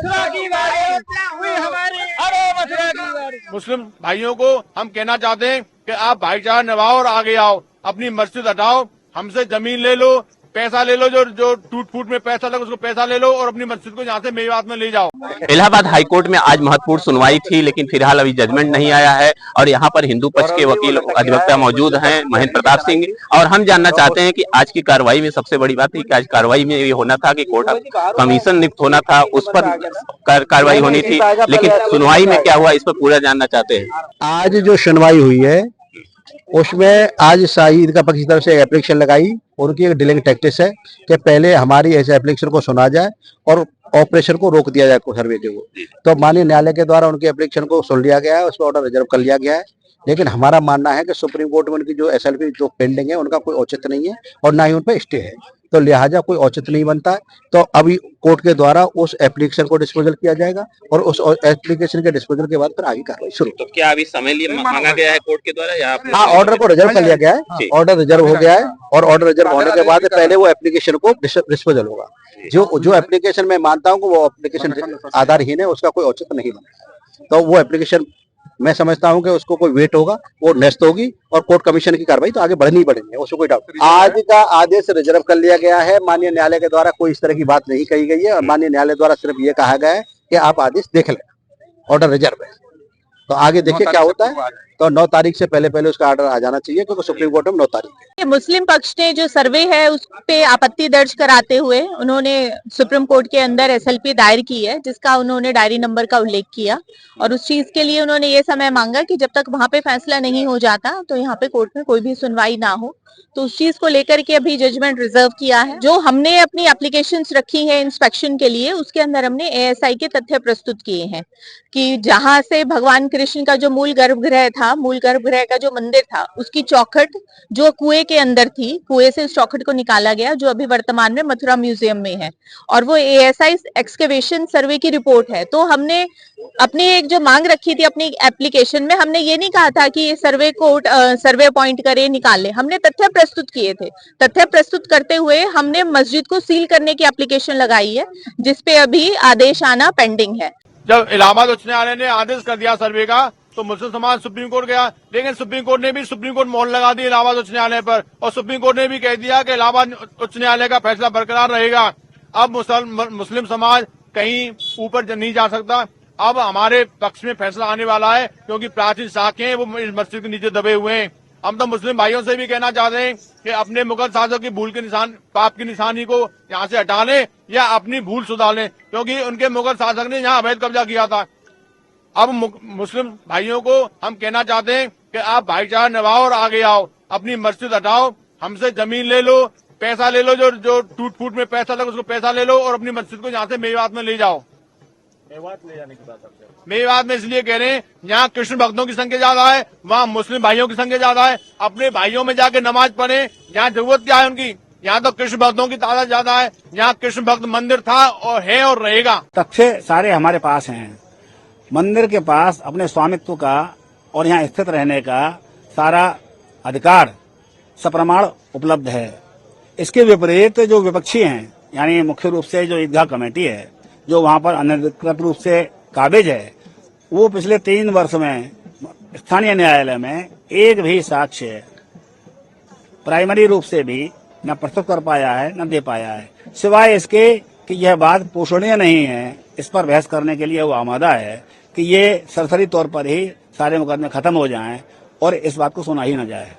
मथुरा की बारी हुई हमारी, अरे मथुरा की बारी। मुस्लिम भाइयों को हम कहना चाहते हैं कि आप भाईचारा निभाओ और आगे आओ, अपनी मस्जिद हटाओ, हमसे जमीन ले लो, पैसा ले लो, जो टूट फूट में पैसा लगा उसको पैसा ले लो और अपनी मस्जिद को यहाँ से मेवात में ले जाओ। इलाहाबाद हाईकोर्ट में आज महत्वपूर्ण सुनवाई थी, लेकिन फिलहाल अभी जजमेंट नहीं आया है और यहाँ पर हिंदू पक्ष के वकील अधिवक्ता मौजूद हैं महेंद्र प्रताप सिंह, और हम जानना चाहते हैं कि आज की कार्रवाई में सबसे बड़ी बात है कि आज कार्रवाई में ये होना था कि कोर्ट कमीशन नियुक्त होना था, उस पर कार्रवाई होनी थी, लेकिन सुनवाई में क्या हुआ इस पर पूरा जानना चाहते हैं। आज जो सुनवाई हुई है उसमें आज शाही ईदगाह पक्ष की तरफ से एप्लीकेशन लगाई, उनकी एक डिलेइंग टैक्टिस है कि पहले हमारी ऐसे एप्लीकेशन को सुना जाए और ऑपरेशन को रोक दिया जाए सर्वे को। तो माननीय न्यायालय के द्वारा उनकी एप्लीकेशन को सुन लिया गया है, उस पर ऑर्डर रिजर्व कर लिया गया है, लेकिन हमारा मानना है कि सुप्रीम कोर्ट में उनकी जो एसएलपी जो पेंडिंग है उनका कोई औचित्य नहीं है और ना ही उन पर स्टे है, तो लिहाजा कोई औचित्य नहीं बनता है। तो अभी कोर्ट के द्वारा उस एप्लीकेशन को डिस्पोजल किया जाएगा और उस एप्लीकेशन के डिस्पोजल के बाद फिर आगे कार्रवाई शुरू। तो क्या अभी समय लिए मांगा गया है कोर्ट के द्वारा या? हाँ, ऑर्डर को रिजर्व कर लिया गया है, ऑर्डर रिजर्व हो गया है और ऑर्डर रिजर्व होने के बाद पहले वो एप्लीकेशन को डिस्पोजल होगा। जो एप्लीकेशन मैं मानता हूँ वो एप्लीकेशन आधारहीन है, उसका कोई औचित्य नहीं बना, तो वो एप्लीकेशन मैं समझता हूं कि उसको कोई वेट होगा, वो नेस्ट होगी और कोर्ट कमीशन की कार्रवाई तो आगे बढ़नी पड़ेगी, उसको कोई डाउट। आज का आदेश रिजर्व कर लिया गया है, माननीय न्यायालय के द्वारा कोई इस तरह की बात नहीं कही गई है और माननीय न्यायालय द्वारा सिर्फ ये कहा गया है कि आप आदेश देख लें, ऑर्डर रिजर्व है, तो आगे देखिए क्या होता है। तो 9 तारीख से पहले उसका ऑर्डर आ जाना चाहिए क्योंकि सुप्रीम कोर्ट में 9 तारीख है। मुस्लिम पक्ष ने जो सर्वे है उस पे आपत्ति दर्ज कराते हुए उन्होंने सुप्रीम कोर्ट के अंदर एसएलपी दायर की है, जिसका उन्होंने डायरी नंबर का उल्लेख किया और उस चीज के लिए उन्होंने ये समय मांगा कि जब तक वहां पे फैसला नहीं हो जाता तो यहाँ पे कोर्ट में कोई भी सुनवाई ना हो। तो उस चीज को लेकर के अभी जजमेंट रिजर्व किया है। जो हमने अपनी एप्लीकेशंस रखी है इंस्पेक्शन के लिए, उसके अंदर हमने एएसआई के तथ्य प्रस्तुत किए हैं कि जहां से भगवान कृष्ण का जो मूल गर्भगृह था, मूल गर्भगृह का जो मंदिर था, उसकी चौखट जो कुएं के अंदर थी, कुएं से उस चौखट को निकाला गया, जो अभी वर्तमान में मथुरा म्यूजियम में है, और वो एएसआई एक्सकेवेशन सर्वे की रिपोर्ट है। तो हमने अपनी एक जो मांग रखी थी अपनी एप्लीकेशन में, हमने ये नहीं कहा था कि ये सर्वे कोर्ट सर्वे अपॉइंट करे निकाले, हमने तथ्य प्रस्तुत किए थे। तथ्य प्रस्तुत करते हुए हमने मस्जिद को सील करने की एप्लीकेशन लगाई है, जिसपे अभी आदेश आना पेंडिंग है। जब इलाहाबाद उच्च न्यायालय ने आदेश कर दिया सर्वे का तो मुस्लिम समाज सुप्रीम कोर्ट गया, लेकिन सुप्रीम कोर्ट ने भी मोहर लगा दी इलाहाबाद उच्च न्यायालय पर और सुप्रीम कोर्ट ने भी कह दिया कि इलाहाबाद उच्च न्यायालय का फैसला बरकरार रहेगा। अब मुस्लिम समाज कहीं ऊपर नहीं जा सकता। अब हमारे पक्ष में फैसला आने वाला है क्योंकि प्राचीन शाखें हैं वो इस मस्जिद के नीचे दबे हुए हैं। हम तो मुस्लिम भाइयों से भी कहना चाहते हैं कि अपने मुगल शासक की भूल के निशान, पाप की निशानी को यहाँ से हटा लें या अपनी भूल सुधार लें, क्योंकि उनके मुगल शासक ने यहाँ अवैध कब्जा किया था। अब मुस्लिम भाइयों को हम कहना चाहते हैं कि आप भाईचारा निभाओ और आगे आओ, अपनी मस्जिद हटाओ, हमसे जमीन ले लो, पैसा ले लो, जो टूट फूट में पैसा लगा उसको पैसा ले लो और अपनी मस्जिद को यहाँ से मेवात में ले जाओ। मेवात ले जाने की बात है। मेवात में इसलिए कह रहे हैं यहाँ कृष्ण भक्तों की संख्या ज्यादा है, वहाँ मुस्लिम भाइयों की संख्या ज्यादा है। अपने भाइयों में जाके नमाज पढ़े, यहाँ जरूरत क्या है उनकी? यहाँ तो कृष्ण भक्तों की तादाद ज्यादा है। यहाँ कृष्ण भक्त मंदिर था और है और रहेगा। तथ्य सारे हमारे पास हैं। मंदिर के पास अपने स्वामित्व का और यहाँ स्थित रहने का सारा अधिकार सप्रमाण उपलब्ध है। इसके विपरीत जो विपक्षी हैं, यानी मुख्य रूप से जो ईदगाह कमेटी है, जो वहाँ पर अनधिकृत रूप से काबिज है, वो पिछले 3 वर्ष में स्थानीय न्यायालय में एक भी साक्ष्य प्राइमरी रूप से भी न प्रस्तुत कर पाया है न दे पाया है, सिवाय इसके कि यह बात पोषणीय नहीं है। इस पर बहस करने के लिए वो आमादा है कि ये सरसरी तौर पर ही सारे मुकदमे खत्म हो जाएं और इस बात को सुना ही न जाए।